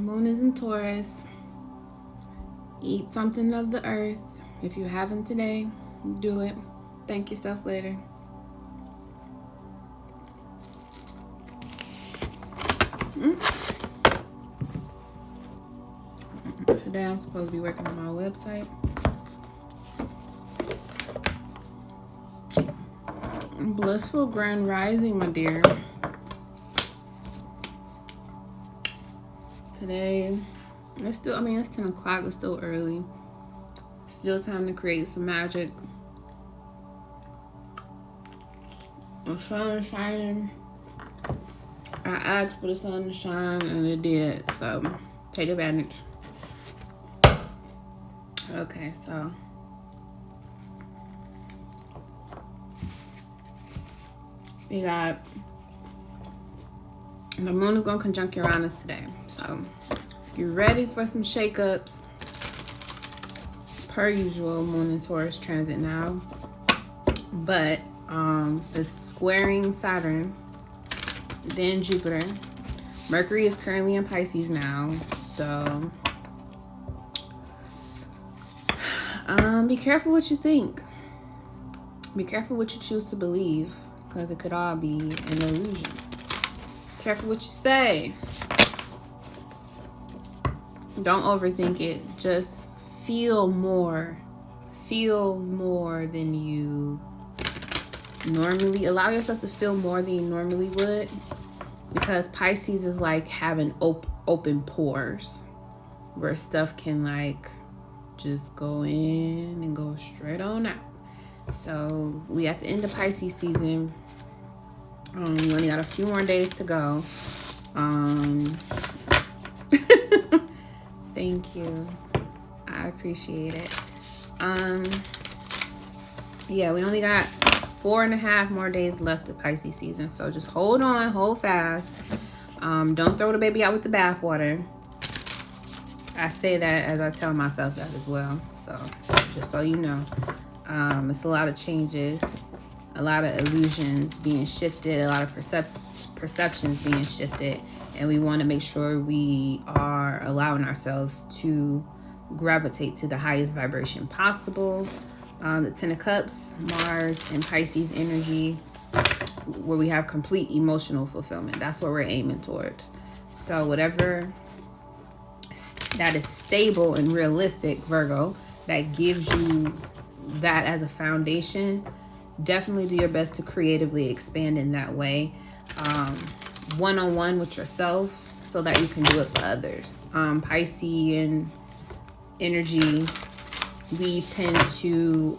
Moon is in Taurus. Eat something of the earth. If you haven't today, do it. Thank yourself later. Today I'm supposed to be working on my website. Blissful Grand Rising, my dear. Today, it's 10 o'clock, it's still early. Still time to create some magic. The sun is shining. I asked for the sun to shine and it did, so take advantage. Okay, so we got the moon is going to conjunct Uranus today. So if you're ready for some shakeups, per usual, moon and Taurus transit now. But it's squaring Saturn, then Jupiter. Mercury is currently in Pisces now. So be careful what you think. Be careful what you choose to believe, because it could all be an illusion. Careful what you say. Don't overthink it. Just feel more. Feel more than you normally. Allow yourself to feel more than you normally would. Because Pisces is like having open pores. Where stuff can like just go in and go straight on out. So we at the end of Pisces season. We only got a few more days to go. Thank you. I appreciate it. Yeah, we only got 4.5 more days left of Pisces season. So just hold on, hold fast. Don't throw the baby out with the bathwater. I say that as I tell myself that as well. So just so you know, it's a lot of changes. A lot of illusions being shifted, a lot of perceptions being shifted, and we want to make sure we are allowing ourselves to gravitate to the highest vibration possible. The 10 of Cups, Mars and Pisces energy, where we have complete emotional fulfillment. That's what we're aiming towards. So whatever that is stable and realistic, Virgo, that gives you that as a foundation, definitely do your best to creatively expand in that way, one-on-one with yourself, so that you can do it for others. Piscean energy, we tend to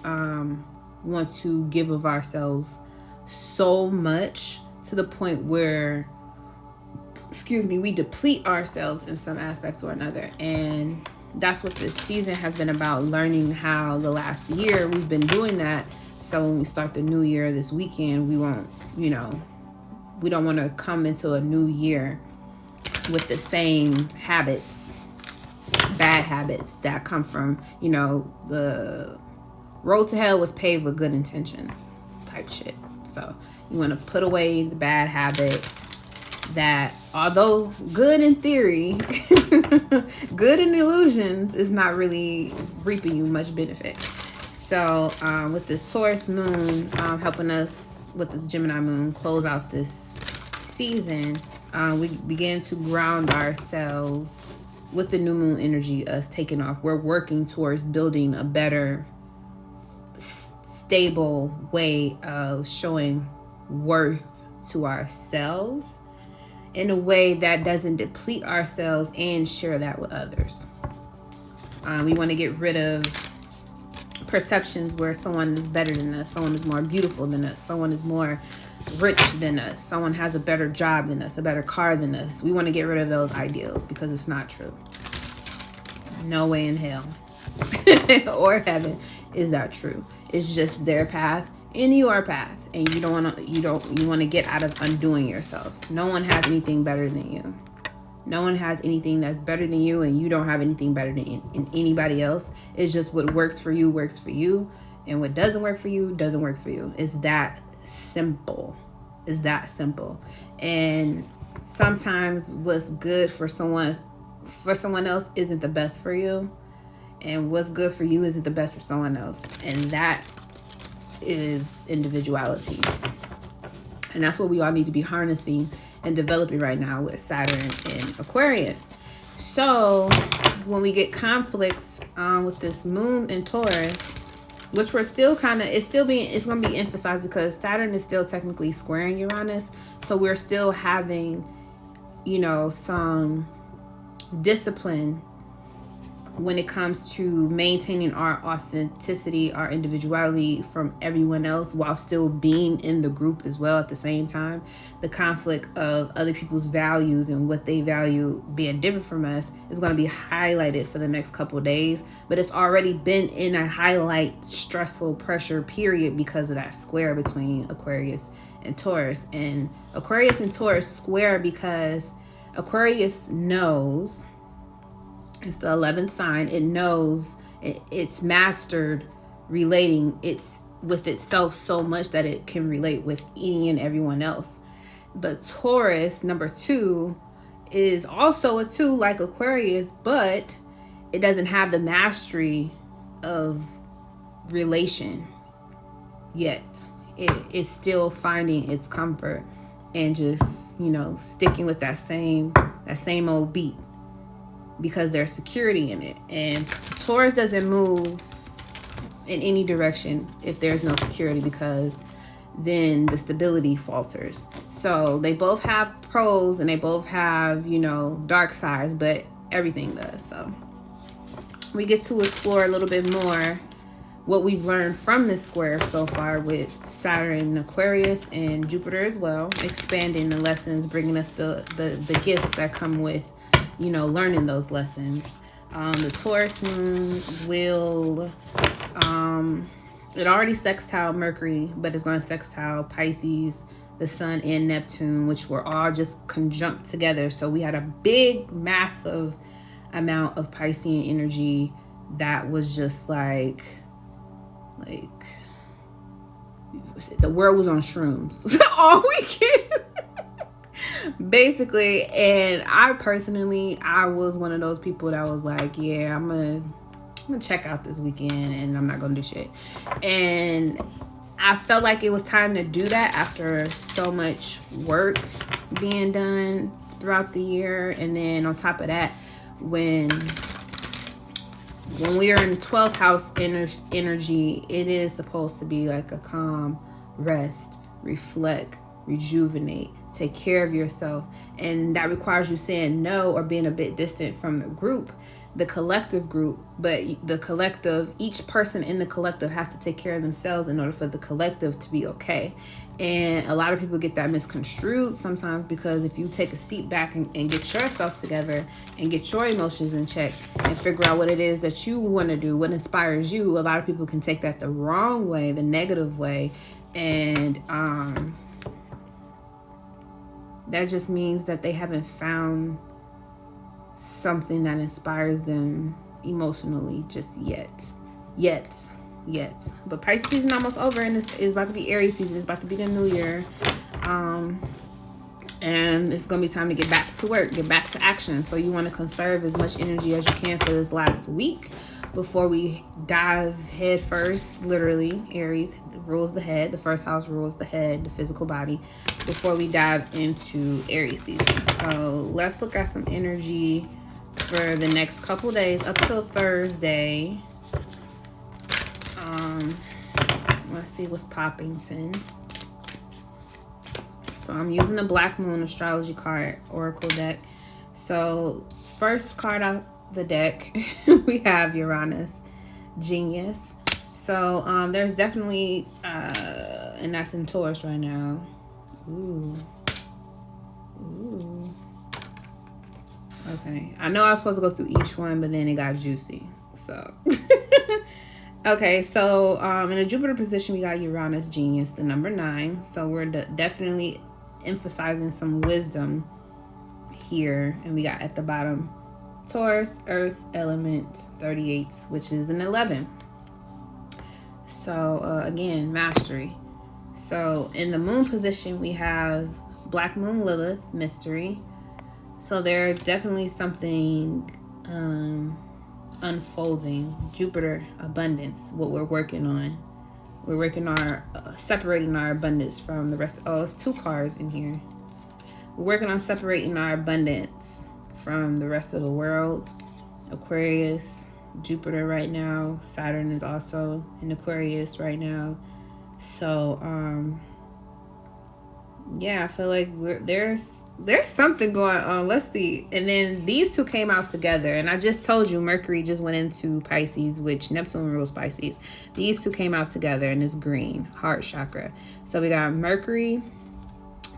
want to give of ourselves so much to the point where, we deplete ourselves in some aspects or another. And that's what this season has been about, learning how the last year we've been doing that. So when we start the new year this weekend, we won't, we don't want to come into a new year with the same habits, bad habits that come from, the road to hell was paved with good intentions type shit. So you want to put away the bad habits that, although good in theory, good in illusions, is not really reaping you much benefit. So with this Taurus moon helping us with the Gemini moon close out this season, we begin to ground ourselves with the new moon energy, us taking off. We're working towards building a better, stable way of showing worth to ourselves in a way that doesn't deplete ourselves, and share that with others. We want to get rid of perceptions where someone is better than us, someone is more beautiful than us, someone is more rich than us, someone has a better job than us, a better car than us. We want to get rid of those ideals, because it's not true. No way in hell or heaven is that true. It's just their path and your path, and you want to get out of undoing yourself. No one has anything better than you. No one has anything that's better than you, and you don't have anything better than anybody else. It's just what works for you, and what doesn't work for you, doesn't work for you. It's that simple. And sometimes what's good for someone for someone else isn't the best for you, and what's good for you isn't the best for someone else. And that is individuality. And that's what we all need to be harnessing and developing right now with Saturn and Aquarius. So when we get conflicts with this moon in Taurus, which we're still kind of, it's going to be emphasized because Saturn is still technically squaring Uranus. So we're still having, some discipline when it comes to maintaining our authenticity, our individuality from everyone else while still being in the group as well at the same time. The conflict of other people's values and what they value being different from us is going to be highlighted for the next couple of days, but it's already been in a highlight stressful pressure period because of that square between Aquarius and Taurus. And Aquarius and Taurus square because Aquarius knows, it's the 11th sign. It knows it's mastered relating with itself so much that it can relate with any and everyone else. But Taurus, number 2, is also a 2 like Aquarius, but it doesn't have the mastery of relation yet. It's still finding its comfort and just, sticking with that same old beat, because there's security in it. And Taurus doesn't move in any direction if there's no security, because then the stability falters. So they both have pros and they both have, dark sides, but everything does. So we get to explore a little bit more what we've learned from this square so far with Saturn and Aquarius and Jupiter as well, expanding the lessons, bringing us the gifts that come with learning those lessons. The Taurus moon will, it already sextile Mercury, but it's going to sextile Pisces, the Sun, and Neptune, which were all just conjunct together. So we had a big, massive amount of Piscean energy that was just like the world was on shrooms all weekend. Basically. And I was one of those people that was like, yeah, I'm gonna check out this weekend and I'm not gonna do shit. And I felt like it was time to do that after so much work being done throughout the year. And then on top of that, when we are in the 12th house energy, it is supposed to be like a calm, rest, reflect, rejuvenate, take care of yourself. And that requires you saying no or being a bit distant from the group, the collective group. But the collective, each person in the collective has to take care of themselves in order for the collective to be okay. And a lot of people get that misconstrued sometimes, because if you take a seat back and get yourself together and get your emotions in check and figure out what it is that you want to do, what inspires you, a lot of people can take that the wrong way, the negative way. And that just means that they haven't found something that inspires them emotionally just yet. But Pisces season almost over, and it's about to be Aries season. It's about to be the new year. And it's going to be time to get back to work, get back to action. So you want to conserve as much energy as you can for this last week before we dive head first. Literally, Aries rules the head. The first house rules the head, the physical body, before we dive into Aries season. So let's look at some energy for the next couple days up till Thursday. Let's see what's Poppington. So I'm using the Black Moon Astrology card Oracle deck. So first card out the deck, we have Uranus, Genius. So there's definitely, and that's in Taurus right now. Ooh. Okay, I know I was supposed to go through each one, but then it got juicy. So okay, so in a Jupiter position, we got Uranus, Genius, the number 9. So we're definitely emphasizing some wisdom here. And we got at the bottom Taurus, Earth, Element, 38, which is an 11. So again, mastery. So in the moon position, we have Black Moon, Lilith, mystery. So there's definitely something unfolding. Jupiter, abundance, what we're working on. We're working our separating our abundance from the rest. Oh, it's 2 cards in here. We're working on separating our abundance from the rest of the world. Aquarius, Jupiter right now. Saturn is also in Aquarius right now. So yeah, I feel like there's something going on. Let's see. And then these 2 came out together, and I just told you Mercury just went into Pisces, which Neptune rules Pisces. These 2 came out together, and it's green, heart chakra. So we got Mercury,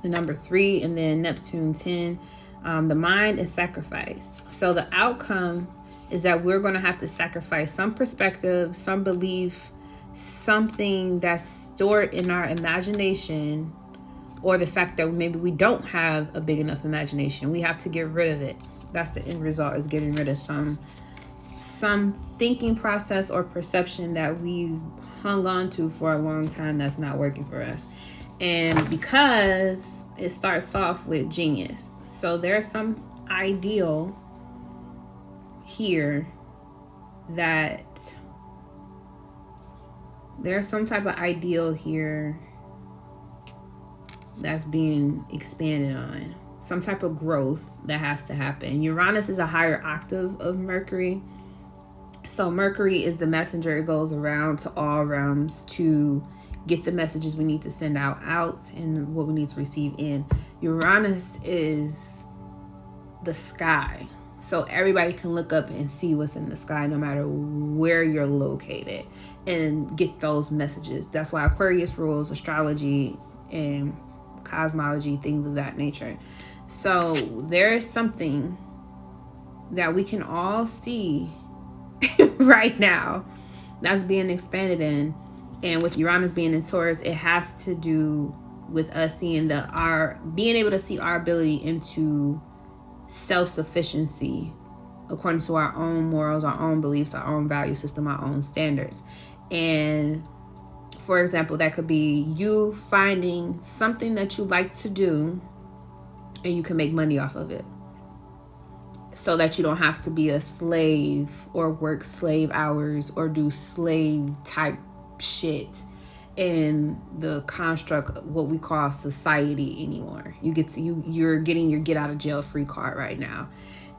the number 3, and then Neptune 10. The mind is sacrifice. So the outcome is that we're going to have to sacrifice some perspective, some belief, something that's stored in our imagination, or the fact that maybe we don't have a big enough imagination. We have to get rid of it. That's the end result, is getting rid of some thinking process or perception that we've hung on to for a long time that's not working for us. And because it starts off with genius. So there's some ideal here that there's some type of ideal here that's being expanded on. Some type of growth that has to happen. Uranus is a higher octave of Mercury. So Mercury is the messenger. It goes around to all realms to get the messages we need to send out and what we need to receive in. Uranus is the sky. So everybody can look up and see what's in the sky no matter where you're located and get those messages. That's why Aquarius rules astrology and cosmology, things of that nature. So there is something that we can all see right now that's being expanded in. And with Uranus being in Taurus, it has to do with us seeing being able to see our ability into self-sufficiency according to our own morals, our own beliefs, our own value system, our own standards. And for example, that could be you finding something that you like to do and you can make money off of it, so that you don't have to be a slave or work slave hours or do slave type shit in the construct of what we call society anymore. You're getting your get out of jail free card right now.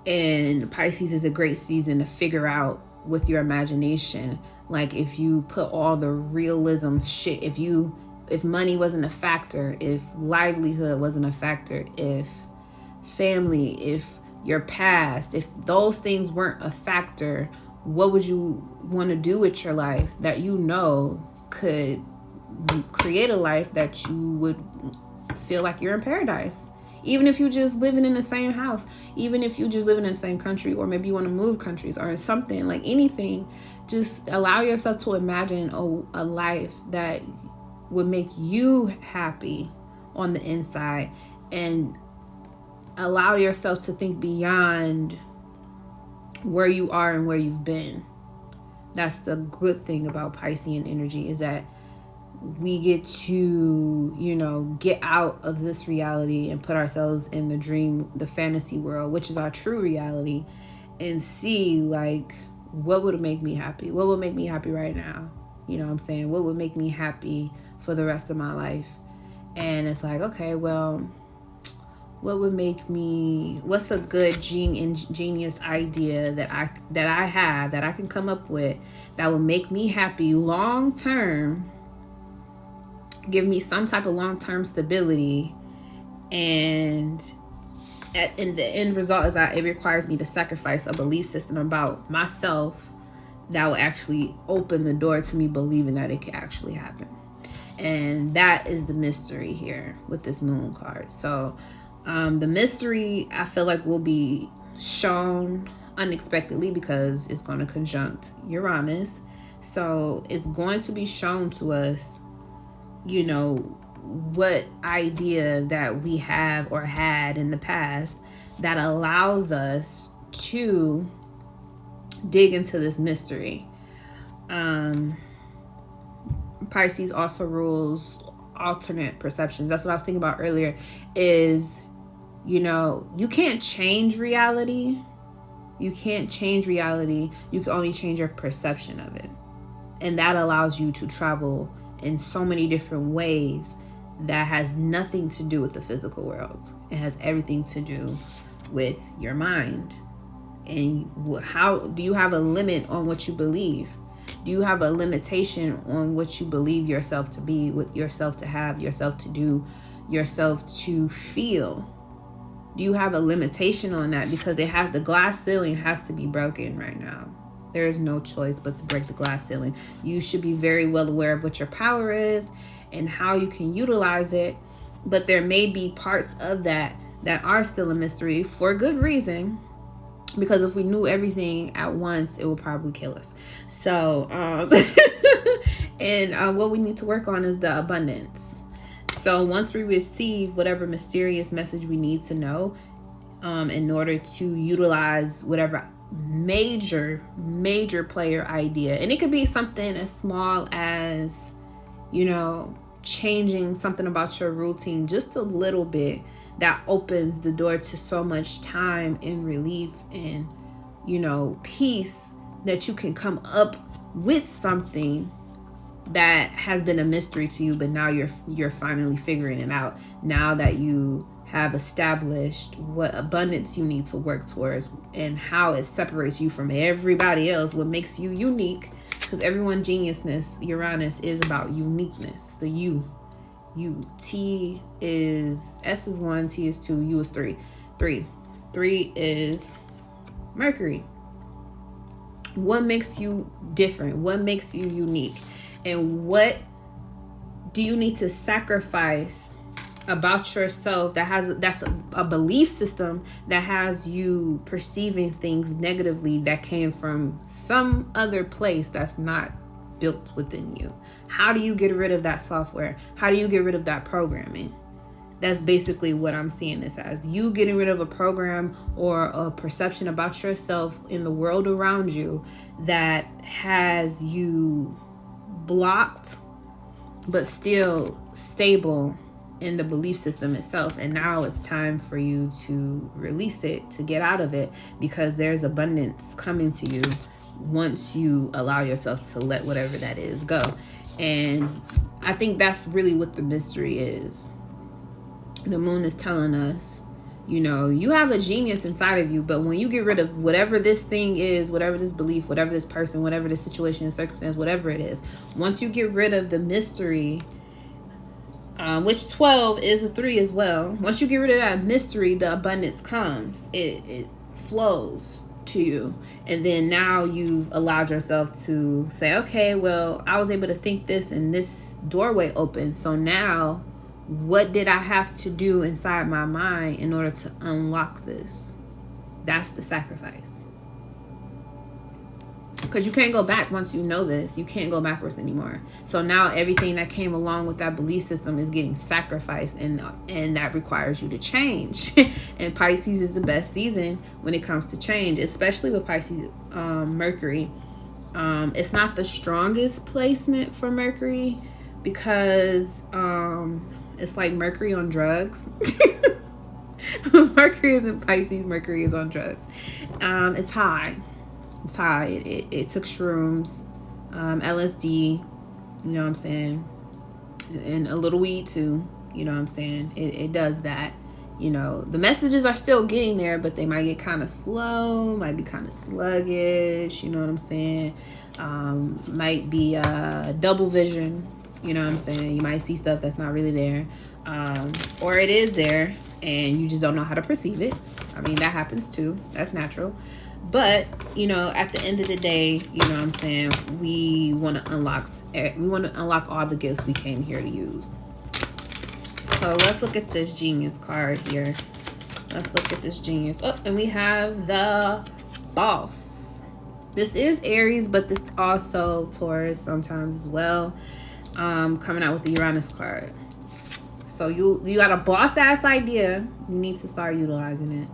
And Pisces is a great season to figure out with your imagination, like if you put all the realism shit, if money wasn't a factor, if livelihood wasn't a factor, if family, if your past, if those things weren't a factor, what would you want to do with your life that could create a life that you would feel like you're in paradise? Even if you just living in the same house, even if you just living in the same country, or maybe you want to move countries or something, like anything, just allow yourself to imagine a life that would make you happy on the inside, and allow yourself to think beyond where you are and where you've been. That's the good thing about Piscean energy, is that we get to, get out of this reality and put ourselves in the dream, the fantasy world, which is our true reality, and see like, what would make me happy? What would make me happy right now? You know what I'm saying? What would make me happy for the rest of my life? And it's like, okay, well, what's a good genius idea that I have, that I can come up with, that will make me happy long term, give me some type of long-term stability, and in the end result is that it requires me to sacrifice a belief system about myself that will actually open the door to me believing that it can actually happen. And that is the mystery here with this moon card. So the mystery, I feel like, will be shown unexpectedly because it's going to conjunct Uranus. So it's going to be shown to us, what idea that we have or had in the past that allows us to dig into this mystery. Pisces also rules alternate perceptions. That's what I was thinking about earlier, is You know, you can't change reality. You can't change reality. You can only change your perception of it. And that allows you to travel in so many different ways that has nothing to do with the physical world. It has everything to do with your mind. And how do you have a limit on what you believe? Do you have a limitation on what you believe yourself to be, with yourself to have, yourself to do, yourself to feel? Do you have a limitation on that? Because the glass ceiling has to be broken right now. There is no choice but to break the glass ceiling. You should be very well aware of what your power is and how you can utilize it. But there may be parts of that are still a mystery for good reason. Because if we knew everything at once, it would probably kill us. So, and what we need to work on is the abundance. So once we receive whatever mysterious message we need to know, in order to utilize whatever major player idea, and it could be something as small as, you know, changing something about your routine just a little bit, that opens the door to so much time and relief and, you know, peace, that you can come up with something that has been a mystery to you, but now you're finally figuring it out. Now that you have established what abundance you need to work towards and how it separates you from everybody else, what makes you unique, because everyone geniusness, Uranus, is about uniqueness. The you. T is, S is 1, T is 2, U is 3. 3 is Mercury. What makes you different? What makes you unique? And what do you need to sacrifice about yourself that's a belief system that has you perceiving things negatively, that came from some other place that's not built within you? How do you get rid of that software? How do you get rid of that programming? That's basically what I'm seeing this as. You getting rid of a program or a perception about yourself in the world around you that has you blocked but still stable in the belief system itself. And now it's time for you to release it, to get out of it, because there's abundance coming to you once you allow yourself to let whatever that is go. And I think that's really what the mystery is. The moon is telling us, you know, you have a genius inside of you, but when you get rid of whatever this thing is, whatever this belief, whatever this person, whatever this situation and circumstance, whatever it is, once you get rid of the mystery, which 12 is a 3 as well. Once you get rid of that mystery, the abundance comes. It flows to you. And then now you've allowed yourself to say, okay, well, I was able to think this and this doorway opened. So now what did I have to do inside my mind in order to unlock this? That's the sacrifice. Because you can't go back once you know this. You can't go backwards anymore. So now everything that came along with that belief system is getting sacrificed, and that requires you to change. And Pisces is the best season when it comes to change, especially with Pisces Mercury. It's not the strongest placement for Mercury because it's like Mercury on drugs. Mercury is in Pisces. Mercury is on drugs. It's high. It's high. It took shrooms, LSD, you know what I'm saying, and a little weed too, you know what I'm saying. It does that, you know. The messages are still getting there, but they might get kind of slow, might be kind of sluggish, you know what I'm saying. Might be double vision, you know what I'm saying. You might see stuff that's not really there, or it is there and you just don't know how to perceive it. I mean, that happens too. That's natural. But, you know, at the end of the day, you know what I'm saying, we want to unlock all the gifts we came here to use. So let's look at this genius card here. Let's look at this genius. Oh, and we have the boss. This is Aries, but this also Taurus sometimes as well. Coming out with the Uranus card. So you got a boss ass idea. You need to start utilizing it.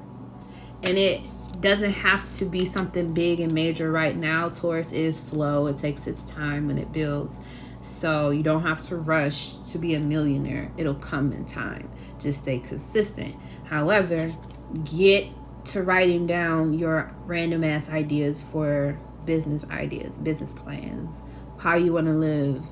And it doesn't have to be something big and major right now. Taurus is slow. It takes its time when it builds. So you don't have to rush to be a millionaire. It'll come in time. Just stay consistent. However, get to writing down your random ass ideas for business ideas, business plans, how you want to live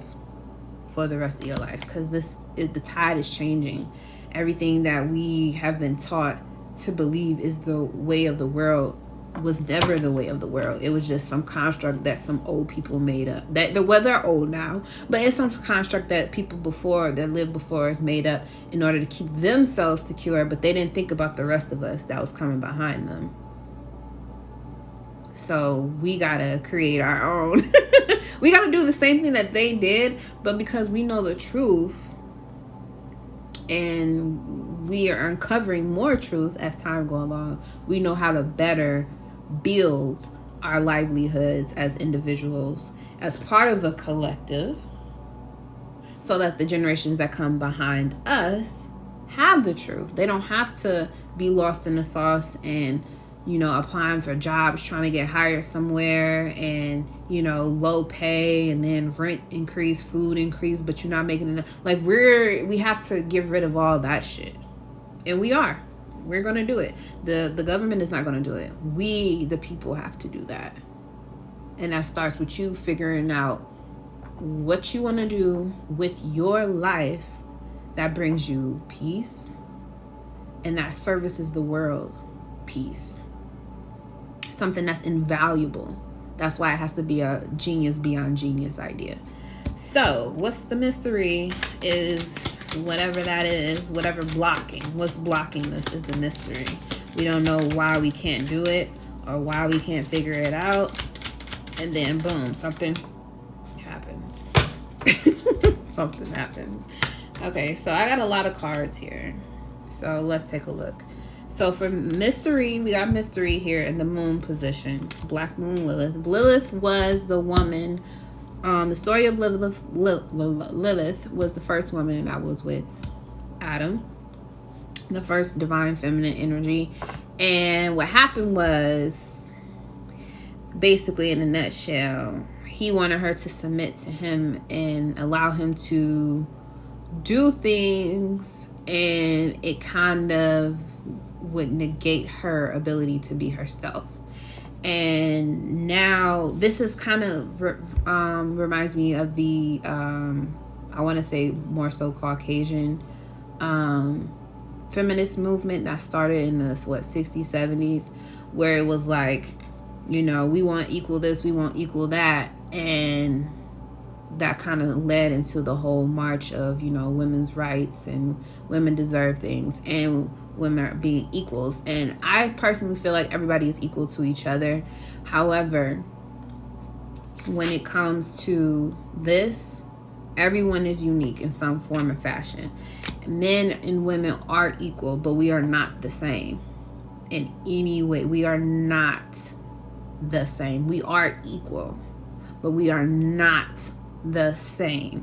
for the rest of your life, because the tide is changing. Everything that we have been taught to believe is the way of the world was never the way of the world. It was just some construct that some old people made up. They're old now, but it's some construct that people before that lived before us made up in order to keep themselves secure, but they didn't think about the rest of us that was coming behind them. So we gotta create our own. We gotta do the same thing that they did, but because we know the truth and we are uncovering more truth as time goes along, we know how to better build our livelihoods as individuals, as part of a collective, so that the generations that come behind us have the truth. They don't have to be lost in the sauce and, you know, applying for jobs, trying to get hired somewhere, and, you know, low pay, and then rent increase, food increase, but you're not making enough. Like, we have to get rid of all that shit. And we're going to do it. The government is not going to do it. We, the people, have to do that. And that starts with you figuring out what you want to do with your life that brings you peace and that services the world. Peace. Something that's invaluable. That's why it has to be a genius beyond genius idea. So what's the mystery is whatever that is, what's blocking this is the mystery. We don't know why we can't do it or why we can't figure it out. And then boom, something happens. Something happens. Okay, so I got a lot of cards here. So let's take a look. So for mystery, we got mystery here in the moon position. Black moon Lilith. Lilith was the woman. The story of Lilith was the first woman that was with Adam. The first divine feminine energy. And what happened was, basically in a nutshell, he wanted her to submit to him and allow him to do things, and it kind of would negate her ability to be herself. And now this is kind of reminds me of the I want to say more so Caucasian feminist movement that started in the 60s, 70s, where it was like, you know, we want equal this, we want equal that, and that kind of led into the whole march of, you know, women's rights and women deserve things and women are being equals. And I personally feel like everybody is equal to each other. However, when it comes to this, everyone is unique in some form or fashion. Men and women are equal, but we are not the same in any way. We are not the same. We are equal, but we are not the same.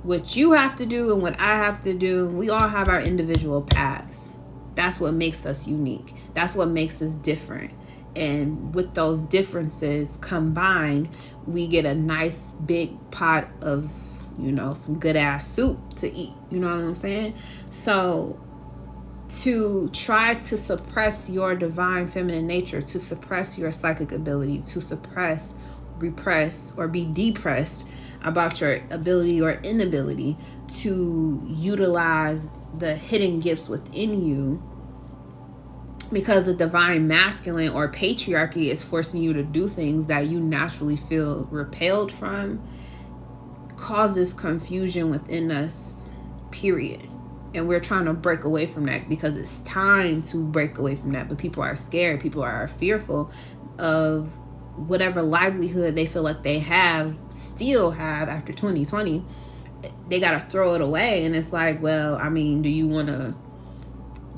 What you have to do and what I have to do, we all have our individual paths. That's what makes us unique. That's what makes us different. And with those differences combined, we get a nice big pot of, you know, some good ass soup to eat. You know what I'm saying? So to try to suppress your divine feminine nature, to suppress your psychic ability, to suppress, repress, or be depressed about your ability or inability to utilize the hidden gifts within you, because the divine masculine or patriarchy is forcing you to do things that you naturally feel repelled from, causes confusion within us, period. And we're trying to break away from that because it's time to break away from that. But people are scared. People are fearful of whatever livelihood they feel like they still have after 2020. They got to throw it away. And it's like, well, I mean, do you want to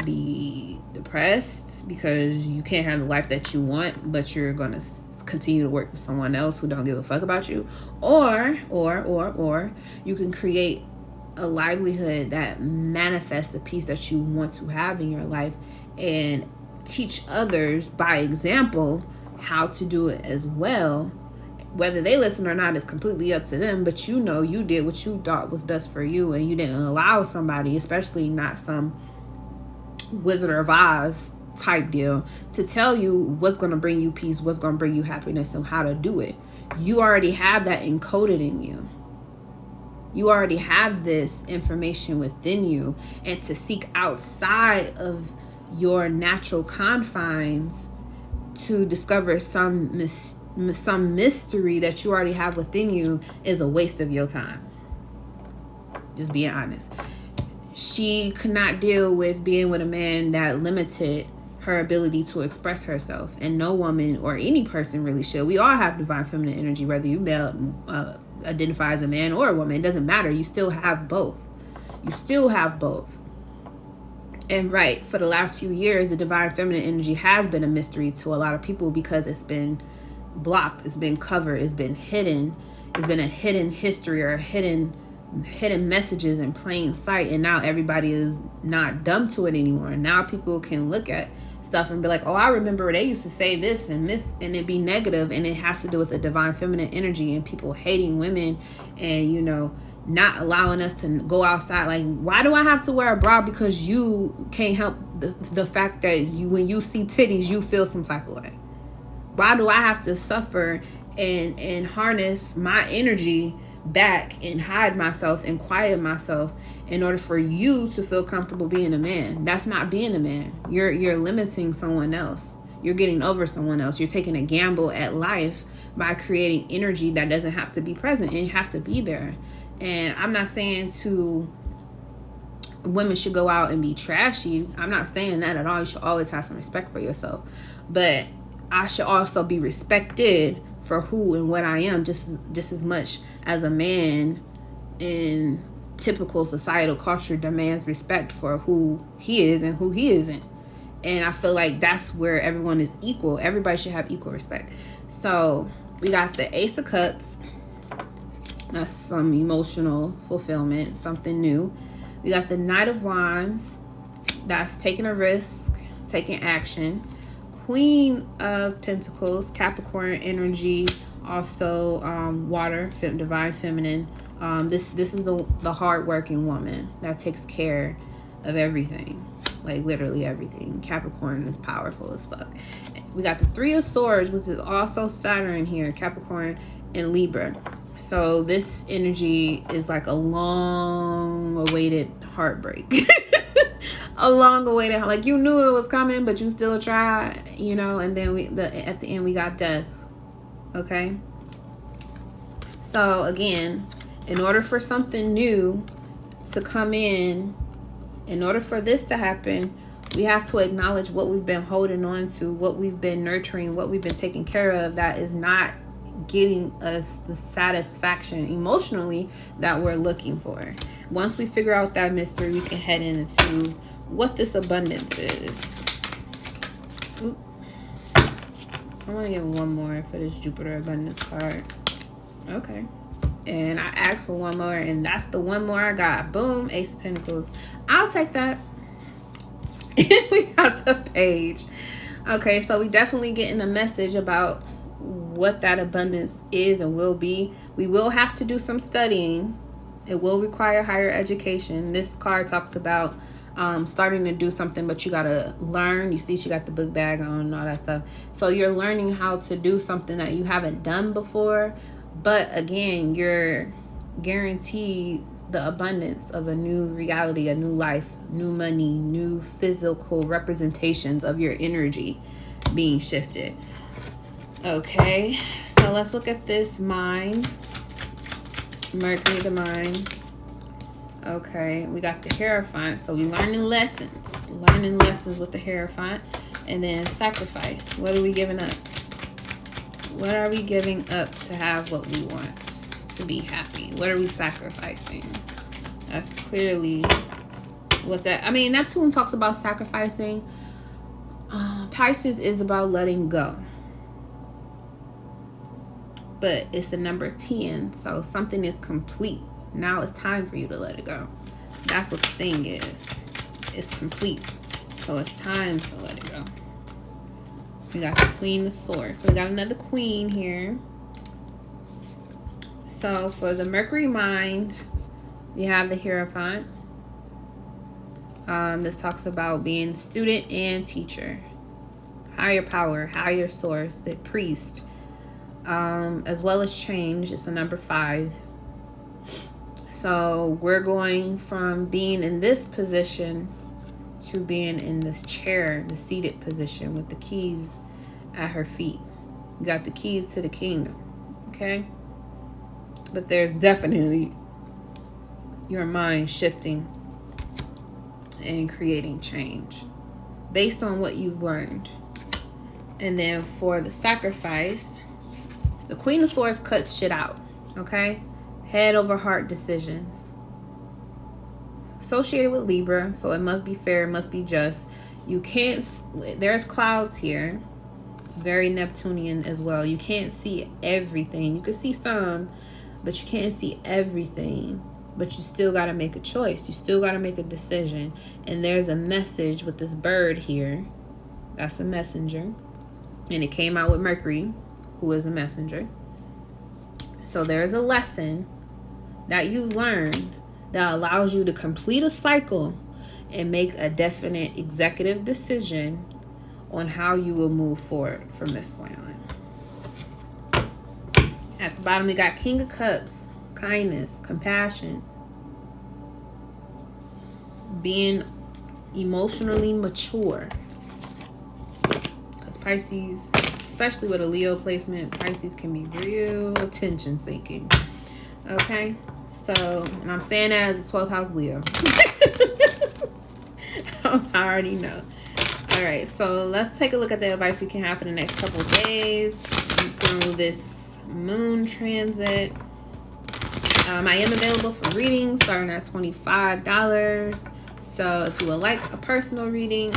be depressed because you can't have the life that you want, but you're going to continue to work with someone else who don't give a fuck about you? Or you can create a livelihood that manifests the peace that you want to have in your life and teach others by example how to do it as well. Whether they listen or not is completely up to them, but you know you did what you thought was best for you, and you didn't allow somebody, especially not some Wizard of Oz type deal to tell you what's going to bring you peace, what's going to bring you happiness, and how to do it. You already have that encoded in you. You already have this information within you, and to seek outside of your natural confines to discover some mystery that you already have within you is a waste of your time. Just being honest. She could not deal with being with a man that limited her ability to express herself, and no woman or any person really should. We all have divine feminine energy, whether you identify as a man or a woman. It doesn't matter. You still have both. You still have both. And right, for the last few years, the divine feminine energy has been a mystery to a lot of people because it's been blocked, it's been covered, it's been hidden. It's been a hidden history or hidden messages in plain sight, and now everybody is not dumb to it anymore. Now people can look at stuff and be like, oh, I remember they used to say this, and it be negative, and it has to do with the divine feminine energy and people hating women, and not allowing us to go outside. Like, why do I have to wear a bra? Because you can't help the fact that when you see titties, you feel some type of way. Why do I have to suffer and harness my energy back and hide myself and quiet myself in order for you to feel comfortable being a man? That's not being a man. You're limiting someone else. You're getting over someone else. You're taking a gamble at life by creating energy that doesn't have to be present and have to be there. And I'm not saying women should go out and be trashy. I'm not saying that at all. You should always have some respect for yourself. But I should also be respected for who and what I am, just as much as a man in typical societal culture demands respect for who he is and who he isn't. And I feel like that's where everyone is equal. Everybody should have equal respect. So we got the Ace of Cups. That's some emotional fulfillment, something new. We got the Knight of Wands. That's taking a risk, taking action. Queen of Pentacles, Capricorn energy, also water, divine feminine. This is the hardworking woman that takes care of everything, like literally everything. Capricorn is powerful as fuck. We got the Three of Swords, which is also Saturn here, Capricorn and Libra. So this energy is like a long-awaited heartbreak. A long-awaited, like you knew it was coming, but you still tried, and then at the end we got death. Okay. So again, in order for something new to come in order for this to happen, we have to acknowledge what we've been holding on to, what we've been nurturing, what we've been taking care of that is not getting us the satisfaction emotionally that we're looking for. Once we figure out that mystery, we can head into what this abundance is. Oop. I want to get one more for this Jupiter abundance card. Okay. And I asked for one more, and that's the one more I got. Boom, Ace of Pentacles. I'll take that. We got the Page. Okay, so we definitely getting a message about what that abundance is and will be. We will have to do some studying. It will require higher education. This card talks about starting to do something, but you gotta learn. You see she got the book bag on and all that stuff. So you're learning how to do something that you haven't done before. But again, you're guaranteed the abundance of a new reality, a new life, new money, new physical representations of your energy being shifted. Okay, so let's look at this mind. Mercury, the mind. Okay, we got the Hierophant. So we learning lessons with the Hierophant. And then sacrifice. What are we giving up? What are we giving up to have what we want, to be happy? What are we sacrificing? That's clearly what that, Neptune talks about sacrificing. Pisces is about letting go. But it's the number 10, so something is complete. Now it's time for you to let it go. That's what the thing is. It's complete. So it's time to let it go. We got the Queen of Swords. So we got another Queen here. So for the Mercury mind, we have the Hierophant. This talks about being student and teacher, higher power, higher source, the priest, as well as change. It's the number 5. So we're going from being in this position to being in this chair, the seated position with the keys at her feet. You got the keys to the kingdom, okay? But there's definitely your mind shifting and creating change based on what you've learned. And then for the sacrifice, the Queen of Swords cuts shit out, okay? Head over heart decisions. Associated with Libra, so it must be fair, it must be just. You can't, there's clouds here, very Neptunian as well. You can't see everything. You can see some, but you can't see everything. But you still got to make a choice. You still got to make a decision. And there's a message with this bird here. That's a messenger. And it came out with Mercury, who is a messenger. So there's a lesson that you've learned that allows you to complete a cycle and make a definite executive decision on how you will move forward from this point on. At the bottom, we got King of Cups, kindness, compassion, being emotionally mature. Because Pisces, especially with a Leo placement, Pisces can be real attention seeking. Okay, so, and I'm saying that as a 12th house Leo. I already know. All right, so let's take a look at the advice we can have for the next couple of days through this moon transit. I am available for readings starting at $25. So if you would like a personal reading,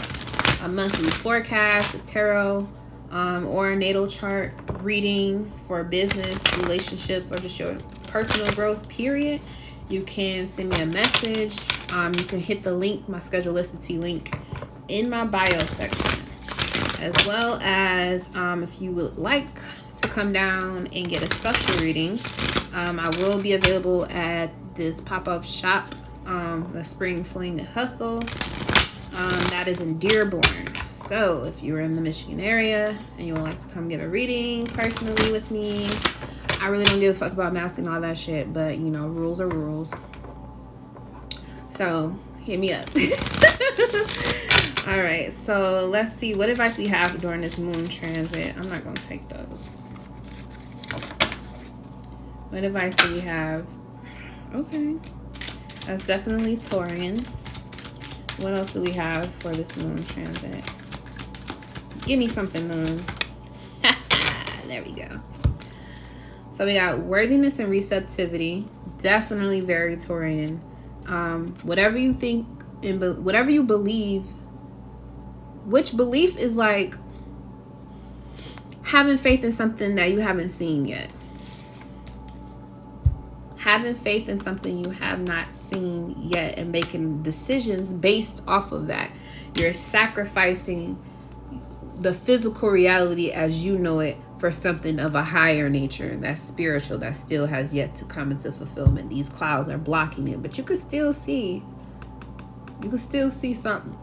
a monthly forecast, a tarot, or a natal chart reading for business, relationships, or just your personal growth, period, you can send me a message. You can hit the link, my schedule listed link in my bio section, as well as if you would like to come down and get a special reading, I will be available at this pop-up shop, the Spring Fling Hustle, that is in Dearborn. So if you're in the Michigan area and you would like to come get a reading personally with me, I really don't give a fuck about mask and all that shit, but you know, rules are rules. So hit me up. All right, so let's see what advice we have during this moon transit. I'm not gonna take those. What advice do we have? Okay, that's definitely Taurian. What else do we have for this moon transit? Give me something, moon. There we go. So we got worthiness and receptivity. Definitely very Taurian. Whatever you think and whatever you believe, which belief is like having faith in something that you haven't seen yet. Having faith in something you have not seen yet and making decisions based off of that. You're sacrificing the physical reality as you know it for something of a higher nature that's spiritual, that still has yet to come into fulfillment. These clouds are blocking it, but you can still see something.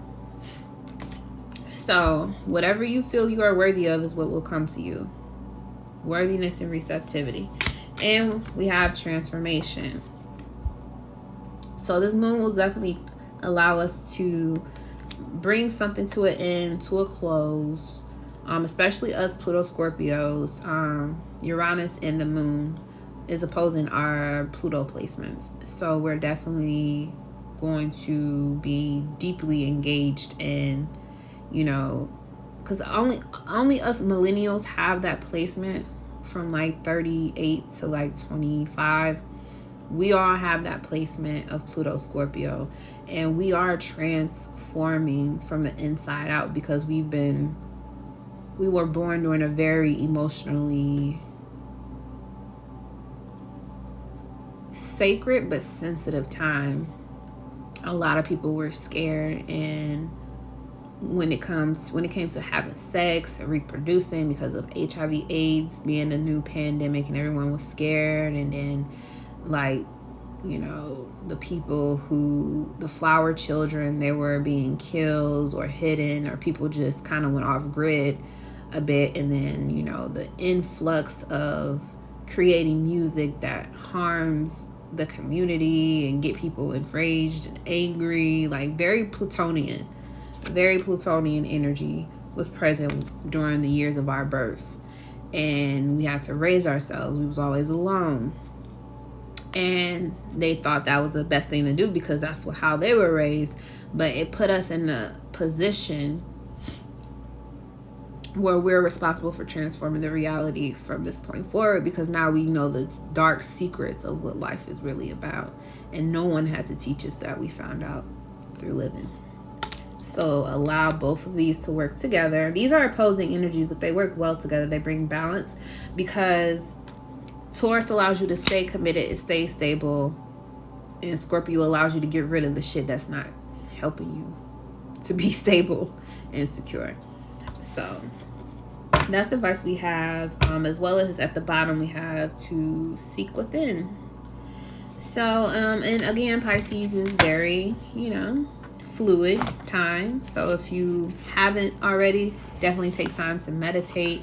So whatever you feel you are worthy of is what will come to you. Worthiness and receptivity. And we have transformation. So this moon will definitely allow us to bring something to an end, to a close, especially us Pluto Scorpios. Uranus and the moon is opposing our Pluto placements. So we're definitely going to be deeply engaged in, you know, because only us millennials have that placement from like 38 to like 25. We all have that placement of Pluto Scorpio, and we are transforming from the inside out because we were born during a very emotionally sacred but sensitive time. A lot of people were scared, and when it came to having sex and reproducing because of HIV/AIDS being a new pandemic, and everyone was scared, and then like you know, the people who, the flower children, they were being killed or hidden, or people just kind of went off grid a bit. And then, you know, the influx of creating music that harms the community and get people enraged and angry, like very Plutonian energy was present during the years of our births. And we had to raise ourselves. We was always alone. And they thought that was the best thing to do because that's how they were raised. But it put us in a position where we're responsible for transforming the reality from this point forward, because now we know the dark secrets of what life is really about. And no one had to teach us that. We found out through living. So allow both of these to work together. These are opposing energies, but they work well together. They bring balance, because Taurus allows you to stay committed and stay stable, and Scorpio allows you to get rid of the shit that's not helping you to be stable and secure. So that's the advice we have, as well as at the bottom we have to seek within. So and again, Pisces is very, you know, fluid time. So if you haven't already, definitely take time to meditate.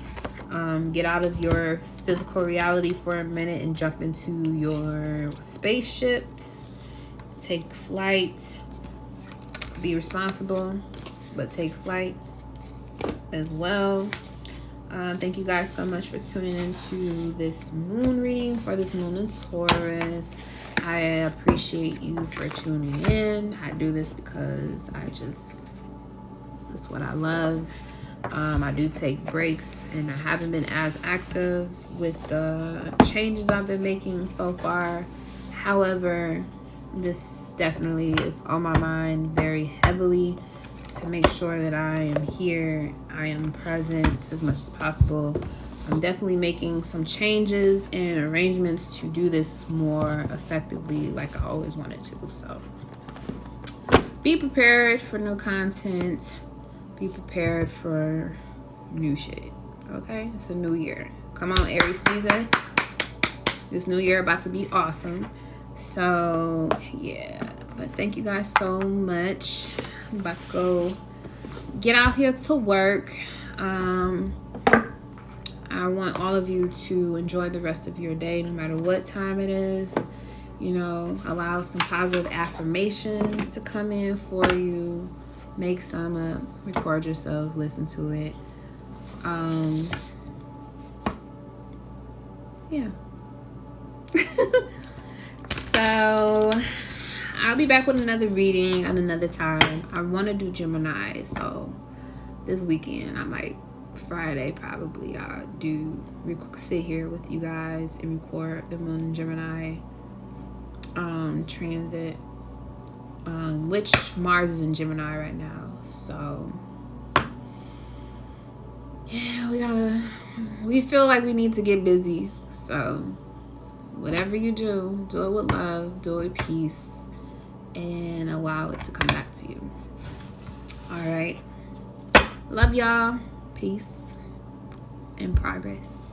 Get out of your physical reality for a minute and jump into your spaceships. Take flight. Be responsible, but take flight as well. Thank you guys so much for tuning into this moon reading for this moon in Taurus. I appreciate you for tuning in. I do this because it's what I love. I do take breaks, and I haven't been as active with the changes I've been making so far. However, this definitely is on my mind very heavily, to make sure that I am here, I am present as much as possible. I'm definitely making some changes and arrangements to do this more effectively, like I always wanted to. So be prepared for new content. Be prepared for new shit. Okay? It's a new year. Come on, Aries season. This new year about to be awesome. So yeah. But thank you guys so much. I'm about to go get out here to work. I want all of you to enjoy the rest of your day, no matter what time it is. You know, allow some positive affirmations to come in for you. Make some record yourself, listen to it. Yeah. So I'll be back with another reading at another time. I want to do Gemini, so this weekend I might, Friday probably, I'll sit here with you guys and record the moon in Gemini transit, which Mars is in Gemini right now. So yeah, we feel like we need to get busy. So whatever you do, do it with love, do it with peace, and allow it to come back to you. All right. Love y'all. Peace and progress.